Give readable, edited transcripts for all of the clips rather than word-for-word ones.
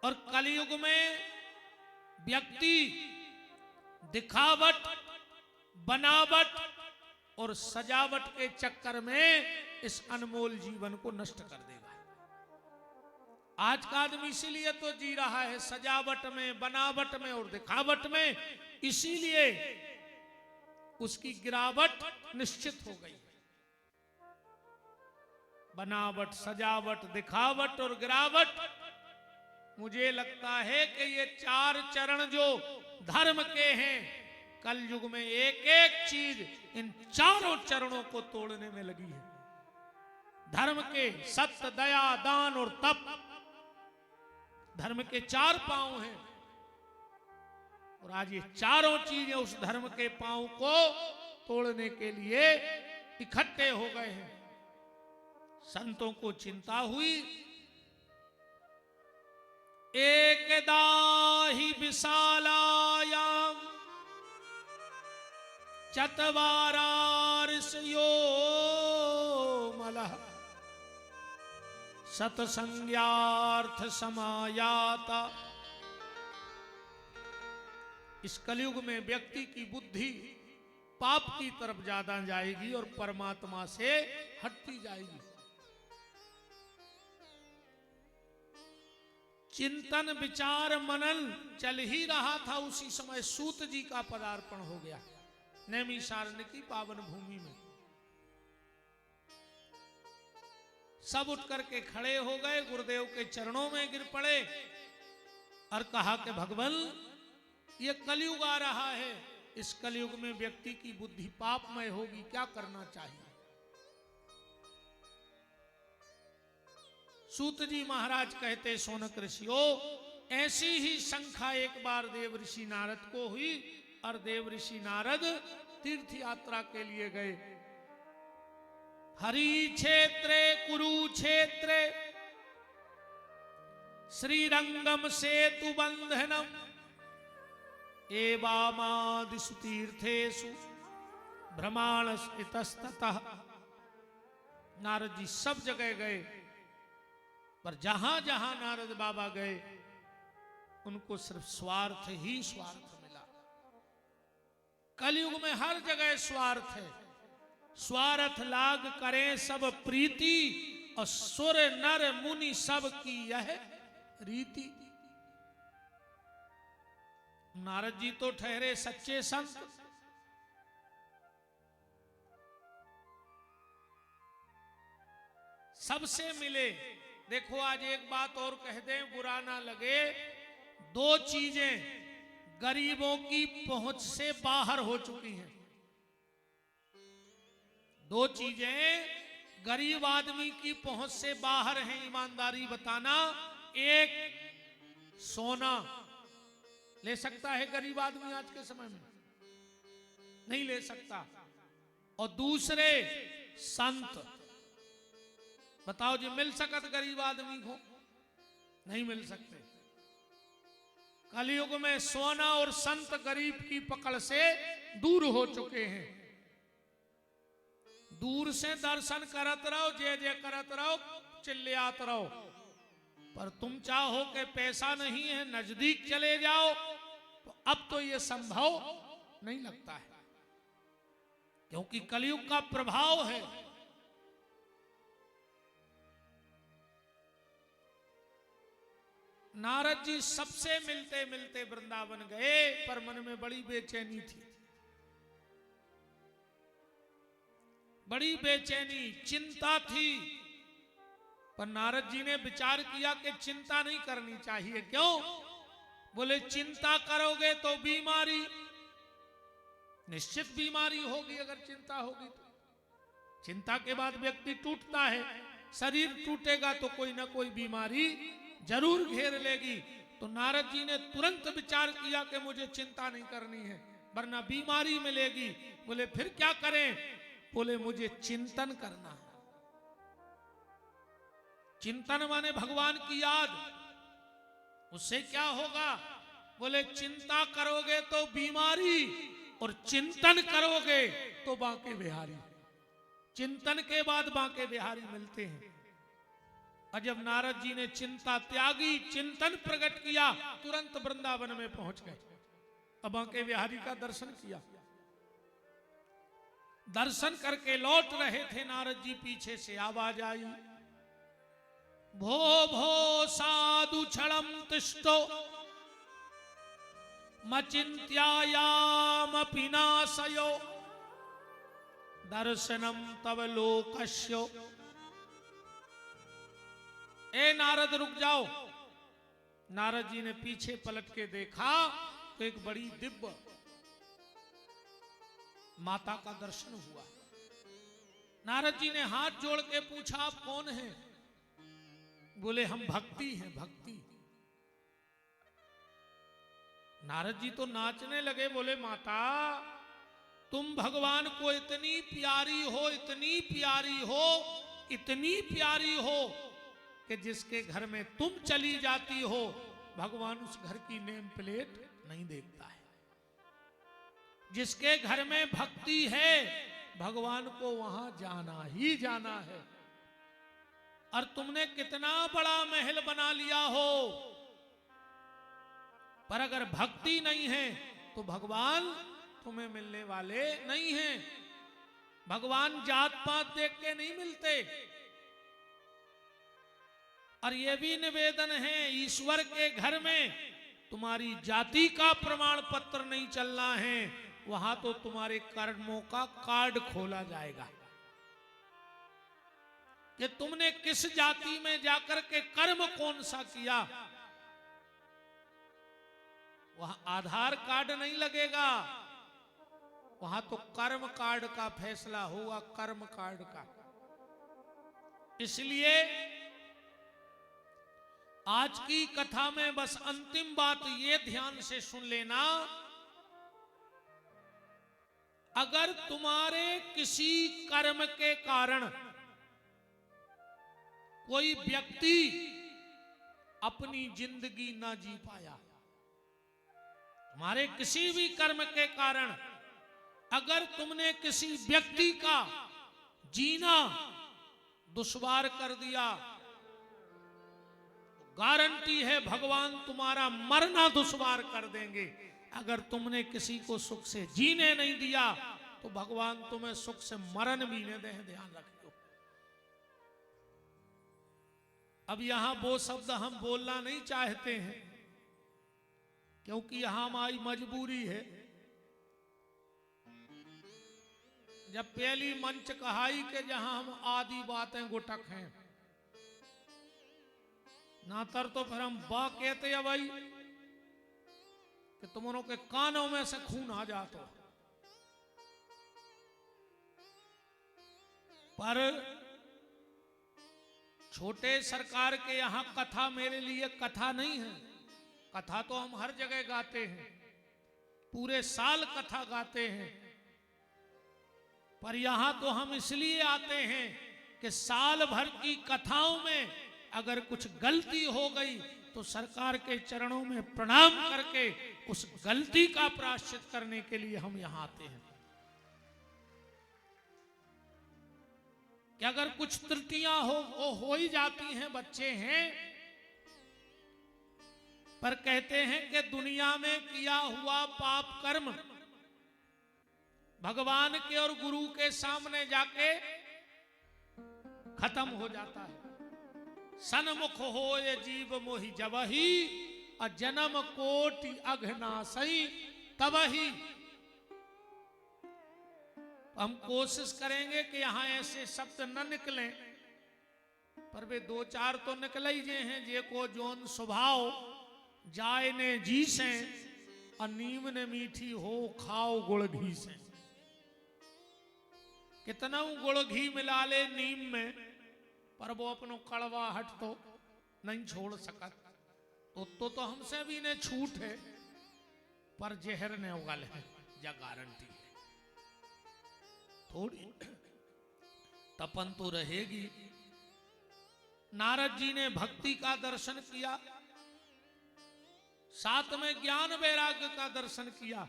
और कलयुग में व्यक्ति दिखावट, बनावट और सजावट के चक्कर में इस अनमोल जीवन को नष्ट कर देगा। आज का आदमी इसीलिए तो जी रहा है सजावट में, बनावट में और दिखावट में, इसीलिए उसकी गिरावट निश्चित हो गई। बनावट, सजावट, दिखावट और गिरावट, मुझे लगता है कि ये चार चरण जो धर्म के हैं, कल युग में एक एक चीज इन चारों चरणों को तोड़ने में लगी है। धर्म के सत्य, दया, दान और तप, धर्म के चार पांव हैं और आज ये चारों चीजें उस धर्म के पांव को तोड़ने के लिए इकट्ठे हो गए हैं। संतों को चिंता हुई, एकदा हि विशालायां चत्वारार्षयो मलः सतसंज्ञार्थ समायाता। इस कलयुग में व्यक्ति की बुद्धि पाप की तरफ ज्यादा जाएगी और परमात्मा से हटती जाएगी। चिंतन, विचार, मनन चल ही रहा था, उसी समय सूत जी का पदार्पण हो गया नैमिषारण्य की पावन भूमि में। सब उठ करके खड़े हो गए, गुरुदेव के चरणों में गिर पड़े और कहा कि भगवान, ये कलयुग आ रहा है, इस कलयुग में व्यक्ति की बुद्धि पापमय होगी, क्या करना चाहिए। सूत जी महाराज कहते, सोनक ऋषियों, ऐसी ही शंका एक बार देव ऋषि नारद को हुई और देव ऋषि नारद तीर्थ यात्रा के लिए गए। हरि क्षेत्रे कुरुक्षेत्रे श्रीरंगम सेतु बंधनम एवामादिषु तीर्थेषु भ्रमाण इतस्ततः। नारद जी सब जगह गए, पर जहां जहां नारद बाबा गए उनको सिर्फ स्वार्थ ही स्वार्थ मिला। कलयुग में हर जगह स्वार्थ है। स्वार्थ लाग करें सब प्रीति और सुर नर मुनि सब की यह रीति। नारद जी तो ठहरे सच्चे संत, सबसे मिले। देखो आज एक बात और कह दें, बुरा ना लगे, दो चीजें गरीबों की पहुंच से बाहर हो चुकी हैं। दो चीजें गरीब आदमी की पहुंच से बाहर हैं, ईमानदारी बताना। एक, सोना ले सकता है गरीब आदमी आज के समय में? नहीं ले सकता। और दूसरे, संत। बताओ जी, मिल सकत गरीब आदमी को? नहीं मिल सकते। कलयुग में सोना और संत गरीब की पकड़ से दूर हो चुके हैं। दूर से दर्शन करत रहो, जय जय करत रहो, चिल्लात रहो, पर तुम चाहो कि पैसा नहीं है, नजदीक चले जाओ, तो अब तो यह संभव नहीं लगता है, क्योंकि कलयुग का प्रभाव है। नारद जी सबसे मिलते मिलते वृंदावन गए, पर मन में बड़ी बेचैनी थी, बड़ी बेचैनी, चिंता थी। पर नारद जी ने विचार किया कि चिंता नहीं करनी चाहिए। क्यों? बोले, चिंता करोगे तो बीमारी, निश्चित बीमारी होगी। अगर चिंता होगी तो चिंता के बाद व्यक्ति टूटता है, शरीर टूटेगा तो कोई ना कोई बीमारी जरूर घेर लेगी। तो नारद जी ने तुरंत विचार किया कि मुझे चिंता नहीं करनी है, वरना बीमारी मिलेगी। बोले, फिर क्या करें? बोले, मुझे चिंतन करना है। चिंतन माने भगवान की याद। उससे क्या होगा? बोले, चिंता करोगे तो बीमारी और चिंतन करोगे तो बांके बिहारी। चिंतन के बाद बांके बिहारी मिलते हैं। और जब नारद जी ने चिंता त्यागी, चिंतन प्रकट किया, तुरंत वृंदावन में पहुंच गए। अब बांके बिहारी का दर्शन किया। दर्शन करके लौट रहे थे नारद जी, पीछे से आवाज आई, भो भो साधु क्षणम तिष्ठो मचिंत्यायाम पिनाशयो दर्शनम तव लोकस्यो। ए नारद रुक जाओ। नारद जी ने पीछे पलट के देखा तो एक बड़ी दिव्य माता का दर्शन हुआ। नारद जी ने हाथ जोड़ के पूछा, आप कौन हैं? बोले हम भक्ति हैं, भक्ति। नारद जी तो नाचने लगे, बोले माता तुम भगवान को इतनी प्यारी हो, इतनी प्यारी हो, इतनी प्यारी हो कि जिसके घर में तुम चली जाती हो भगवान उस घर की नेम प्लेट नहीं देखता है। जिसके घर में भक्ति है भगवान को वहां जाना ही जाना है। और तुमने कितना बड़ा महल बना लिया हो, पर अगर भक्ति नहीं है तो भगवान तुम्हें मिलने वाले नहीं हैं। भगवान जात पात देख के नहीं मिलते। और यह भी निवेदन है, ईश्वर के घर में तुम्हारी जाति का प्रमाण पत्र नहीं चलना है, वहां तो तुम्हारे कर्मों का कार्ड खोला जाएगा कि तुमने किस जाति में जाकर के कर्म कौन सा किया। वहां आधार कार्ड नहीं लगेगा, वहां तो कर्म कार्ड का फैसला होगा, कर्म कार्ड का। इसलिए आज की कथा में बस अंतिम बात ये ध्यान से सुन लेना, अगर तुम्हारे किसी कर्म के कारण कोई व्यक्ति अपनी जिंदगी ना जी पाया, तुम्हारे किसी भी कर्म के कारण अगर तुमने किसी व्यक्ति का जीना दुश्वार कर दिया, गारंटी है भगवान तुम्हारा मरना दुश्वार कर देंगे। अगर तुमने किसी को सुख से जीने नहीं दिया तो भगवान तुम्हें सुख से मरण भी न दे, ध्यान रखो। अब यहां वो शब्द हम बोलना नहीं चाहते हैं क्योंकि यहां हमारी मजबूरी है। जब पहली मंच कहाई के जहां हम आदि बातें गुटक हैं, ना तर तो फिर हम बा कहते हैं भाई कि तुमरों के कानों में से खून आ जाता। पर छोटे सरकार के यहां कथा मेरे लिए कथा नहीं है। कथा तो हम हर जगह गाते हैं, पूरे साल कथा गाते हैं, पर यहां तो हम इसलिए आते हैं कि साल भर की कथाओं में अगर कुछ गलती हो गई तो सरकार के चरणों में प्रणाम करके उस गलती का प्रायश्चित करने के लिए हम यहां आते हैं। कि अगर कुछ त्रुटियां हो ही जाती हैं, बच्चे हैं, पर कहते हैं कि दुनिया में किया हुआ पाप कर्म भगवान के और गुरु के सामने जाके खत्म हो जाता है। सन्मुख हो ये जीव मोहि जबहि, जन्म कोटि अघनासई तबहि। हम कोशिश करेंगे कि यहां ऐसे शब्द न निकलें, पर वे दो चार तो निकल ही जे हैं। जे को जोन स्वभाव जाए ने जी से, और नीम ने मीठी हो खाओ गुड़ घी से। कितना गुड़ घी मिला ले नीम में, पर वो अपनो कड़वाहट तो नहीं छोड़ सकत। तो हमसे भी ने छूट है, पर जहर ने उगल है, या गारंटी है। थोड़ी तपन तो रहेगी। नारद जी ने भक्ति का दर्शन किया, साथ में ज्ञान वैराग्य का दर्शन किया।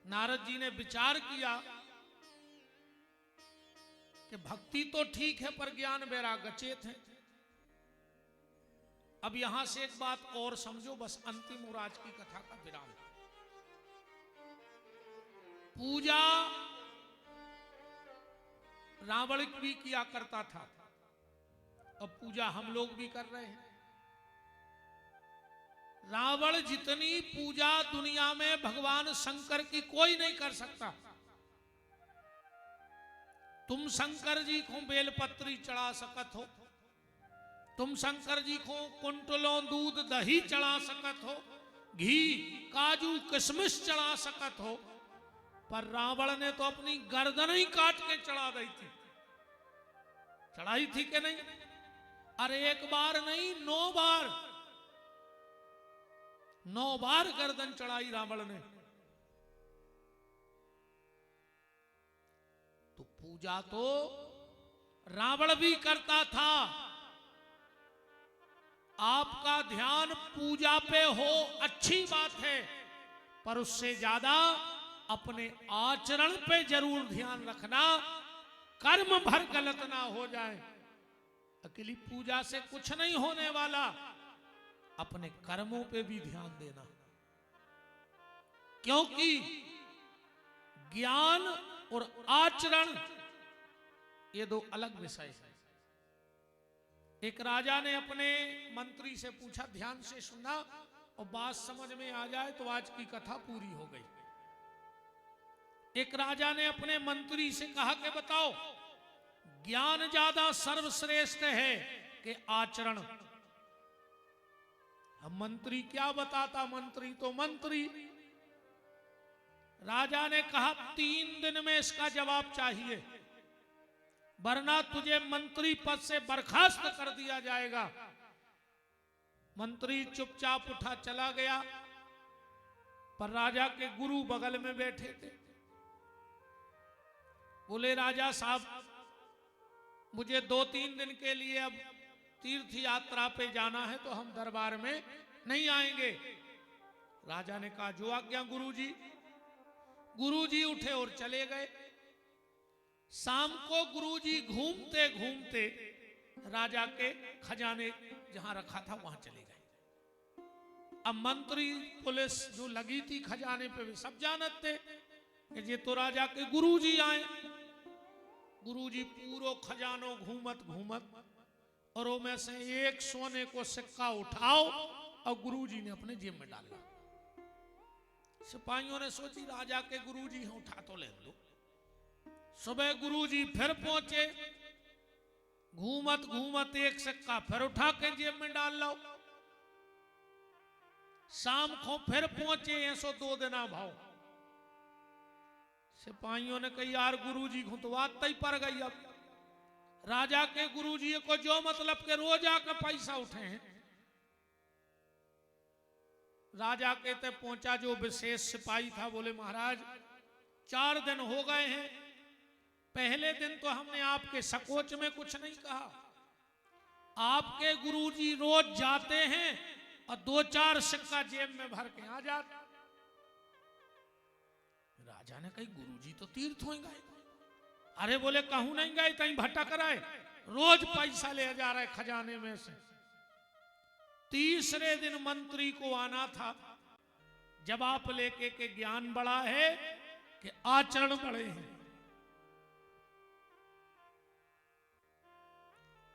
नारद जी ने विचार किया कि भक्ति तो ठीक है पर ज्ञान वैराग्य अचेत है। अब यहां से एक बात और समझो, बस अंतिम और आज की कथा का विराम। पूजा रावण भी किया करता था, अब पूजा हम लोग भी कर रहे हैं। रावण जितनी पूजा दुनिया में भगवान शंकर की कोई नहीं कर सकता। तुम शंकर जी को बेलपत्री चढ़ा सकत हो, तुम शंकर जी को कुंटलों दूध दही चढ़ा सकत हो, घी काजू किशमिश चढ़ा सकत हो, पर रावण ने तो अपनी गर्दन ही काट के चढ़ा दी थी। चढ़ाई थी कि नहीं? अरे एक बार नहीं, 9 बार, 9 बार गर्दन चढ़ाई रावण ने। तो पूजा तो रावण भी करता था। आपका ध्यान पूजा पे हो, अच्छी बात है, पर उससे ज्यादा अपने आचरण पे जरूर ध्यान रखना, कर्म भर गलत ना हो जाए। अकेली पूजा से कुछ नहीं होने वाला, अपने कर्मों पे भी ध्यान देना, क्योंकि ज्ञान और आचरण ये 2 अलग विषय है। एक राजा ने अपने मंत्री से पूछा, ध्यान से सुनना और बात समझ में आ जाए तो आज की कथा पूरी हो गई। एक राजा ने अपने मंत्री से कहा कि बताओ, ज्ञान ज्यादा सर्वश्रेष्ठ है कि आचरण? हम मंत्री क्या बताता, मंत्री तो मंत्री। राजा ने कहा 3 दिन में इसका जवाब चाहिए, वरना तुझे मंत्री पद से बर्खास्त कर दिया जाएगा। मंत्री चुपचाप उठा चला गया, पर राजा के गुरु बगल में बैठे थे। बोले, राजा साहब, मुझे 2-3 दिन के लिए अब तीर्थ यात्रा पे जाना है, तो हम दरबार में नहीं आएंगे। राजा ने कहा, जो आज्ञा गुरुजी। गुरुजी उठे और चले गए। शाम को गुरुजी घूमते घूमते राजा के खजाने जहां रखा था वहां चले गए। अब मंत्री पुलिस जो लगी थी खजाने पे, वे सब जानते कि ये तो राजा के गुरुजी आए। गुरुजी पूरो खजानो घूमत घूमत और वो में से एक सोने को सिक्का उठाओ और गुरुजी ने अपने जेब में डाला। सिपाहियों ने सोची राजा के गुरुजी हैं, उठा तो ले लो। सुबह गुरुजी फिर पहुंचे, घूमत घूमत एक सिक्का फिर उठा के जेब में डाल लो। शाम को फिर पहुंचे, 102 दिना भाव। सिपाहियों ने कहा, यार गुरुजी को तो बात ही पड़ गई। अब राजा के गुरुजी को जो मतलब के रोज आकर पैसा उठे हैं। राजा के तक पहुंचा जो विशेष सिपाही था, बोले महाराज 4 दिन हो गए हैं, पहले दिन तो हमने आपके सकोच में कुछ नहीं कहा, आपके गुरुजी रोज जाते हैं और 2-4 सिक्का जेब में भर के आ जाते। राजा ने कही, गुरुजी तो तीर्थ हो गए। अरे बोले, कहूं नहीं गए, कहीं भटक रहे, रोज पैसा ले जा रहे खजाने में से। तीसरे दिन मंत्री को आना था। जवाब लेके के ज्ञान बड़ा है कि आचरण बड़े हैं।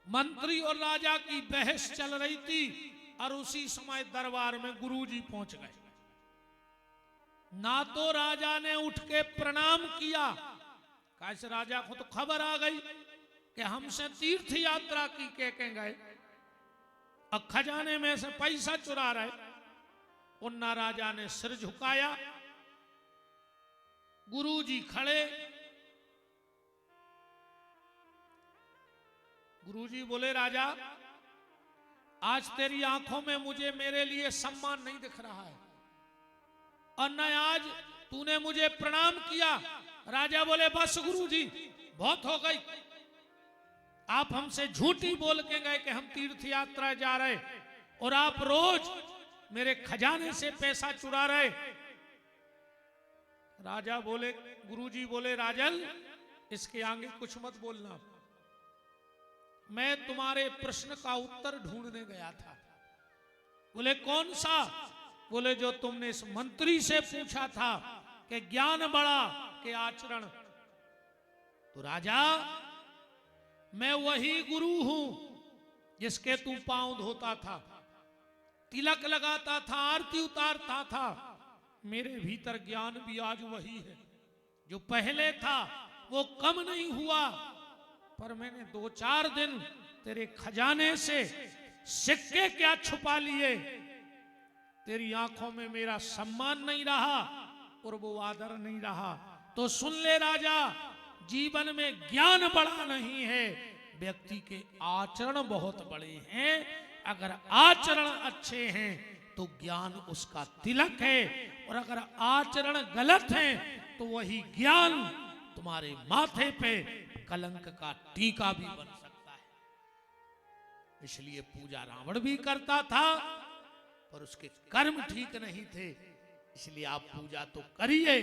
मंत्री और राजा की बहस चल रही थी और उसी समय दरबार में गुरुजी पहुंच गए। ना तो राजा ने उठ के प्रणाम किया, कैसे राजा को तो खबर आ गई कि हमसे तीर्थ यात्रा की के गए और खजाने में से पैसा चुरा रहे। उन्ना राजा ने सिर झुकाया। गुरुजी खड़े। गुरुजी बोले, राजा आज तेरी आंखों में मुझे मेरे लिए सम्मान नहीं दिख रहा है, और न आज तूने मुझे प्रणाम किया। राजा बोले, बस गुरुजी बहुत हो गई, आप हमसे झूठी बोल के गए कि हम तीर्थ यात्रा जा रहे, और आप रोज मेरे खजाने से पैसा चुरा रहे। राजा बोले, गुरुजी बोले, राजन इसके आगे कुछ मत बोलना, मैं तुम्हारे प्रश्न का उत्तर ढूंढने गया था। बोले कौन सा? बोले जो तुमने इस मंत्री से पूछा था कि ज्ञान बड़ा के आचरण। तो राजा, मैं वही गुरु हूं जिसके तू पांव धोता था, तिलक लगाता था, आरती उतारता था। मेरे भीतर ज्ञान भी आज वही है जो पहले था, वो कम नहीं हुआ। पर मैंने 2-4 दिन तेरे खजाने से सिक्के क्या छुपा लिए, तेरी आंखों में मेरा सम्मान नहीं रहा और वो आदर नहीं रहा। तो सुन ले राजा, जीवन में ज्ञान बड़ा नहीं है, व्यक्ति के आचरण बहुत बड़े हैं। अगर आचरण अच्छे हैं तो ज्ञान उसका तिलक है, और अगर आचरण गलत है तो वही ज्ञान तुम्हारे माथे पे कलंक का टीका भी बन सकता है। इसलिए पूजा रावण भी करता था, पर उसके कर्म ठीक नहीं थे। इसलिए आप पूजा तो करिए,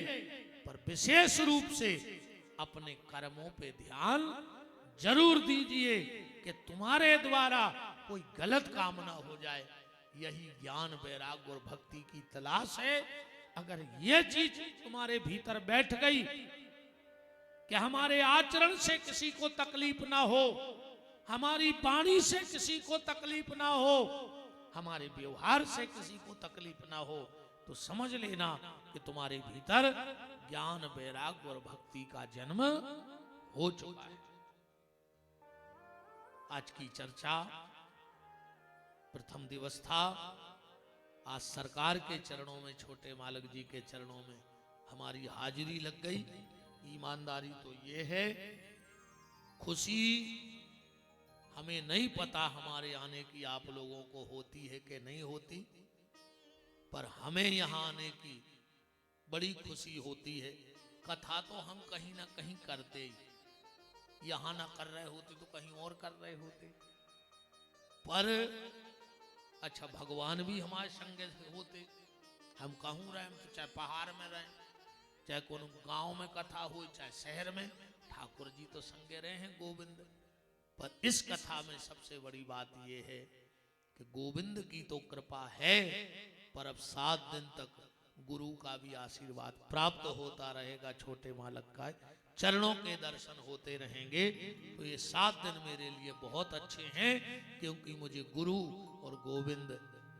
पर विशेष रूप से अपने कर्मों पे ध्यान जरूर दीजिए कि तुम्हारे द्वारा कोई गलत काम ना हो जाए। यही ज्ञान, वैराग्य और भक्ति की तलाश है। अगर ये चीज तुम्हारे भीतर बैठ गई कि हमारे आचरण से किसी को तकलीफ ना हो, हमारी वाणी से किसी को तकलीफ ना हो, हमारे व्यवहार से किसी को तकलीफ ना हो, तो समझ लेना कि तुम्हारे भीतर ज्ञान, वैराग्य और भक्ति का जन्म हो चुका है। आज की चर्चा प्रथम दिवस था। आज सरकार के चरणों में, छोटे मालक जी के चरणों में हमारी हाजिरी लग गई। ईमानदारी तो ये है, खुशी हमें नहीं पता हमारे आने की आप लोगों को होती है कि नहीं होती, पर हमें यहाँ आने की बड़ी खुशी होती है। कथा तो हम कहीं ना कहीं करते ही, यहाँ ना कर रहे होते तो कहीं और कर रहे होते। पर अच्छा, भगवान भी हमारे संग होते। हम कहूँ रहे, तो चाहे पहाड़ में रहें, चाहे कोनो गांव में कथा हो, चाहे शहर में, ठाकुर जी तो संगे रहे हैं गोविंद। पर इस कथा में सबसे बड़ी बात यह है कि गोविंद की तो कृपा है, पर अब 7 दिन तक गुरु का भी आशीर्वाद प्राप्त होता रहेगा। छोटे मालक का चरणों के दर्शन होते रहेंगे। तो ये 7 दिन मेरे लिए बहुत अच्छे हैं, क्योंकि मुझे गुरु और गोविंद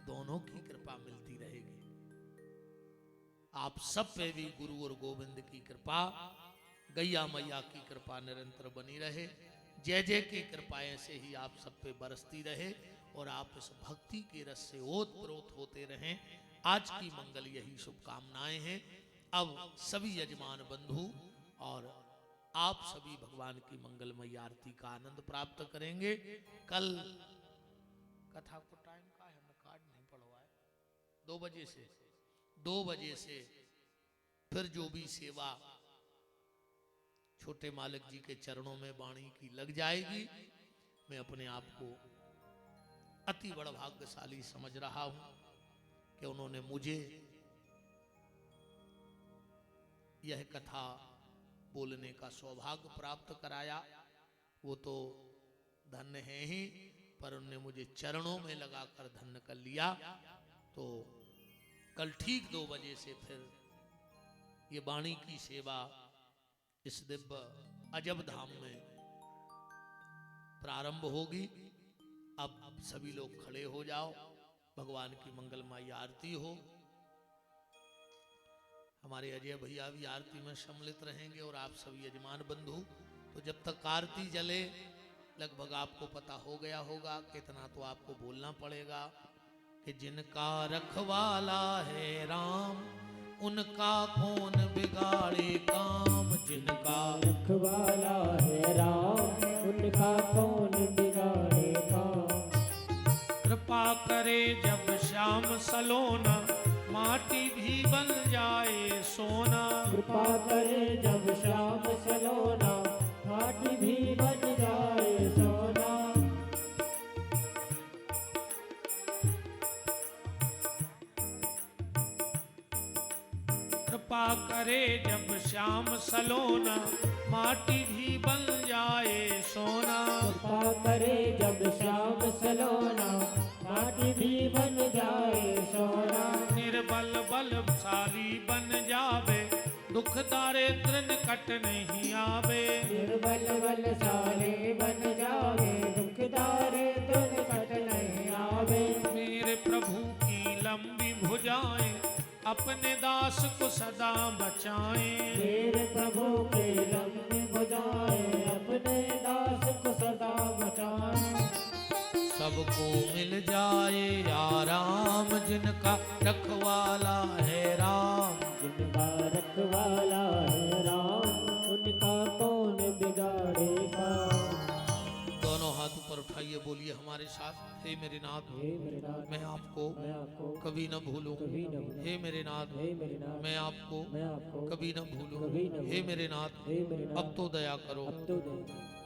दोनों की कृपा मिलती रहेगी। आप सब पे भी गुरु और गोविंद की कृपा, गैया मैया की कृपा निरंतर बनी रहे। जय जय की कृपा ऐसे ही आप सब पे बरसती रहे, और आप इस भक्ति के रस से ओत-प्रोत होते रहें। आज की मंगल यही शुभकामनाएं हैं। अब सभी यजमान बंधु और आप सभी भगवान की मंगलमयी आरती का आनंद प्राप्त करेंगे। कल कथा को टाइम का है, हमने कार्ड नहीं पढ़वाया, 2 बजे से फिर जो भी सेवा छोटे मालिक जी के चरणों में वाणी की लग जाएगी। मैं अपने आप को अति बड़ा भाग्यशाली समझ रहा हूं कि उन्होंने मुझे यह कथा बोलने का सौभाग्य प्राप्त कराया। वो तो धन्य है ही, पर उन्होंने मुझे चरणों में लगाकर धन्य कर लिया। तो कल ठीक 2 बजे से फिर ये वाणी की सेवा इस दिव्य अजब धाम में प्रारंभ होगी। अब सभी लोग खड़े हो जाओ, भगवान की मंगलमयी आरती हो। हमारे अजय भैया भी आरती में सम्मिलित रहेंगे, और आप सभी यजमान बंधु। तो जब तक आरती जले, लगभग आपको पता हो गया होगा, कितना तो आपको बोलना पड़ेगा कि जिनका रखवाला है राम, उनका कौन बिगाड़े काम। जिनका रखवाला है राम, उनका कौन बिगाड़े काम। कृपा करे जब श्याम सलोना, माटी भी बन जाए सोना। कृपा करे जब श्याम सलोना, माटी भी बन जाए सोना। कृपा करे जब श्याम सलोना, माटी भी बन जाए सोना। कृपा करे जब श्याम सलोना, माटी भी बन जाए निर्बल बलशाली बन जावे, दुख दारिद्र निकट नहीं आवे। निर्बल बलशाली बन जावे, दुख दारिद्र निकट नहीं आवे। मेरे प्रभु की लंबी भुजाएं अपने दास को सदा बचाएं। मेरे प्रभु के लंबी भुजाएं अपने दास को सदा बचाएं। सबको मिल जाए आराम, जिनका रखवाला है राम। जिनका रखवाला है राम, उनका कौन बिगाड़ेगा। दोनों हाथ ऊपर उठाइए, बोलिए हमारे साथ, हे मेरे नाथ हे मेरे नाथ, मैं आपको मैं आपको कभी न भूलूं। कभी न भूलूं। हे मेरे नाथ हे मेरे नाथ, मैं आपको मैं आपको कभी न भूलूं। कभी न हे मेरे नाथ हे मेरे नाथ, अब तो दया करो। अब तो दे।